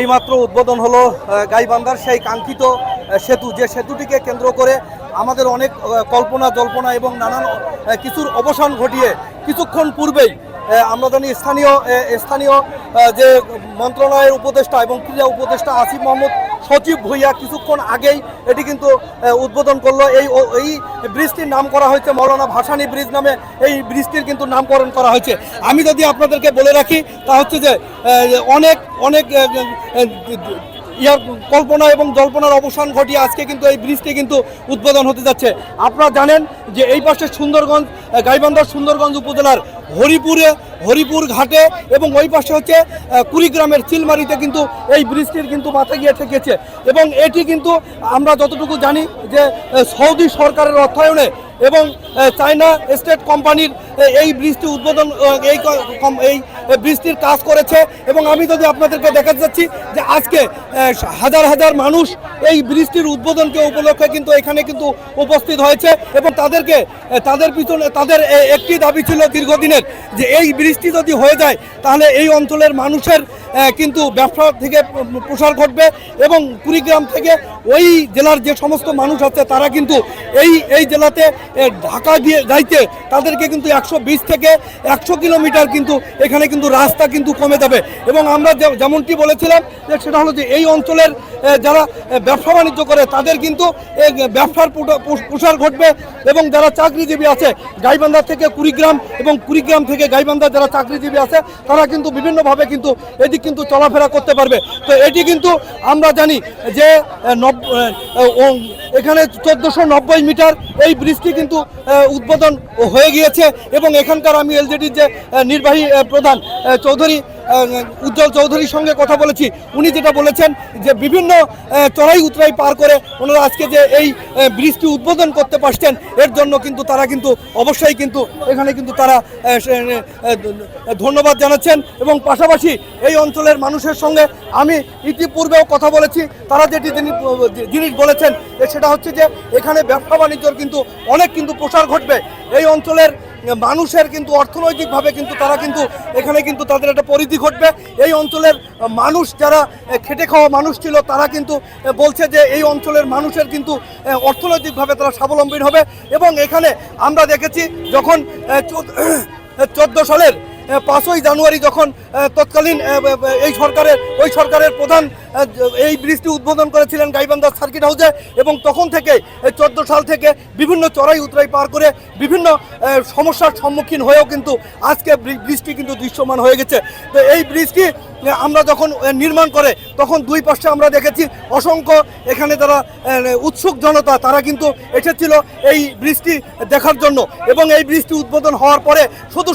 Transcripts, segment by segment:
এইমাত্র উদ্বোধন হলো গাইবান্ধার সেই কাঙ্ক্ষিত সেতু, যে সেতুটিকে কেন্দ্র করে আমাদের অনেক কল্পনা জল্পনা এবং নানান কিছুর অবসান ঘটিয়ে কিছুক্ষণ পূর্বেই আমরা জানি স্থানীয় যে মন্ত্রণালয়ের উপদেষ্টা এবং ক্রীড়া উপদেষ্টা আসিফ মোহাম্মদ সচিব ভূঁইয়া কিছুক্ষণ আগেই এটি কিন্তু উদ্বোধন করলো। এই ব্রিজটির নাম করা হয়েছে মৌলানা ভাসানী ব্রিজ নামে, এই ব্রিজটির কিন্তু নামকরণ করা হয়েছে। আমি যদি আপনাদেরকে বলে রাখি তা হচ্ছে যে অনেক কল্পনা এবং জল্পনার অবসান ঘটিয়ে আজকে কিন্তু এই ব্রিজটি কিন্তু উদ্বোধন হতে যাচ্ছে। আপনারা জানেন যে এই পাশে সুন্দরগঞ্জ, গাইবান্ধার সুন্দরগঞ্জ উপজেলার হরিপুর ঘাটে এবং ওই পাশে হচ্ছে কুড়িগ্রামের চিলমারিতে কিন্তু এই ব্রিজটির কিন্তু মাথা গিয়ে ঠেকেছে। এবং এটি কিন্তু আমরা যতটুকু জানি যে সৌদি সরকারের অর্থায়নে এবং চায়না স্টেট কোম্পানির এই ব্রিজটি উদ্বোধন এই ব্রিজটির কাজ করেছে। এবং আমি যদি আপনাদেরকে দেখাতে যাচ্ছি যে আজকে হাজার হাজার মানুষ এই ব্রিজটির উদ্বোধনকে উপলক্ষে কিন্তু এখানে কিন্তু উপস্থিত হয়েছে এবং তাদের পিছনে তাদের একটি দাবি ছিল দীর্ঘদিনের, যে এই ব্রিজটি যদি হয়ে যায় তাহলে এই অঞ্চলের মানুষের কিন্তু ব্যবসা থেকে প্রসার ঘটবে এবং কুড়িগ্রাম থেকে ওই জেলার যে সমস্ত মানুষ আছে তারা কিন্তু এই জেলাতে ঢাকা দিয়ে যাইতে তাদেরকে কিন্তু 120 থেকে 100 কিলোমিটার কিন্তু এখানে কিন্তু রাস্তা কিন্তু কমে যাবে। এবং আমরা যেমনটি বলেছিলাম যে সেটা হলো যে এই অঞ্চলের যারা ব্যবসা বাণিজ্য করে তাদের কিন্তু ব্যবসার প্রসার ঘটবে এবং যারা চাকরিজীবী আছে গাইবান্ধা থেকে কুড়িগ্রাম এবং কুড়িগ্রাম থেকে গাইবান্ধা যারা চাকরিজীবী আছে তারা কিন্তু বিভিন্নভাবে কিন্তু এদিক কিন্তু চলাফেরা করতে পারবে। তো এটি কিন্তু আমরা জানি যে এখানে 1490 মিটার এই ব্রিজটি কিন্তু উদ্বোধন হয়ে গিয়েছে এবং এখানকার আমি এলজেডির যে নির্বাহী প্রধান উজ্জ্বল চৌধুরীর সঙ্গে কথা বলেছি। উনি যেটা বলেছেন যে বিভিন্ন চড়াই উতরাই পার করে ওনারা আজকে যে এই ব্রিজটি উদ্বোধন করতে পারছেন এর জন্য কিন্তু তারা কিন্তু অবশ্যই কিন্তু এখানে কিন্তু তারা ধন্যবাদ জানাচ্ছেন। এবং পাশাপাশি এই অঞ্চলের মানুষের সঙ্গে আমি ইতিপূর্বেও কথা বলেছি, তারা যেটি জিনিস বলেছেন সেটা হচ্ছে যে এখানে ব্যবসা বাণিজ্যর কিন্তু অনেক কিন্তু প্রসার ঘটবে। এই অঞ্চলের মানুষের কিন্তু অর্থনৈতিকভাবে কিন্তু তারা কিন্তু এখানে কিন্তু তাদের একটা পরিধি ঘটবে। এই অঞ্চলের মানুষ যারা খেটে খাওয়া মানুষ ছিল তারা কিন্তু বলছে যে এই অঞ্চলের মানুষের কিন্তু অর্থনৈতিকভাবে তারা স্বাবলম্বী হবে। এবং এখানে আমরা দেখেছি যখন 14 সালের 5ই জানুয়ারি যখন তৎকালীন ওই সরকারের প্রধান এই ব্রিজটি উদ্বোধন করেছিলেন গাইবান্ধা সার্কিট হাউসে এবং তখন থেকে 14 সাল থেকে বিভিন্ন চড়াই উতরাই পার করে বিভিন্ন সমস্যার সম্মুখীন হয়েও কিন্তু আজকে ব্রিজটি কিন্তু দৃশ্যমান হয়ে গেছে। তো এই ব্রিজটি আমরা যখন নির্মাণ করে তখন দুই পাশে আমরা দেখেছি অসংখ্য এখানে যারা উৎসুক জনতা তারা কিন্তু এসেছিল এই ব্রিজটি দেখার জন্য। এবং এই ব্রিজটি উদ্বোধন হওয়ার পরে শুধু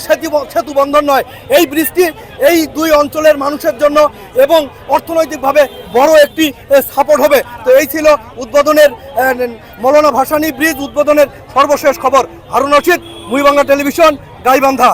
সেতু বন্ধন নয়, এই ব্রিজটি এই দুই অঞ্চলের মানুষের জন্য এবং অর্থনৈতিকভাবে বড় একটি সাপোর্ট হবে। তো এই ছিল উদ্বোধনের মৌলানা ভাসানী ব্রিজ উদ্বোধনের সর্বশেষ খবর। হারুন রশিদ, মুই বাংলা টেলিভিশন, গাইবান্ধা।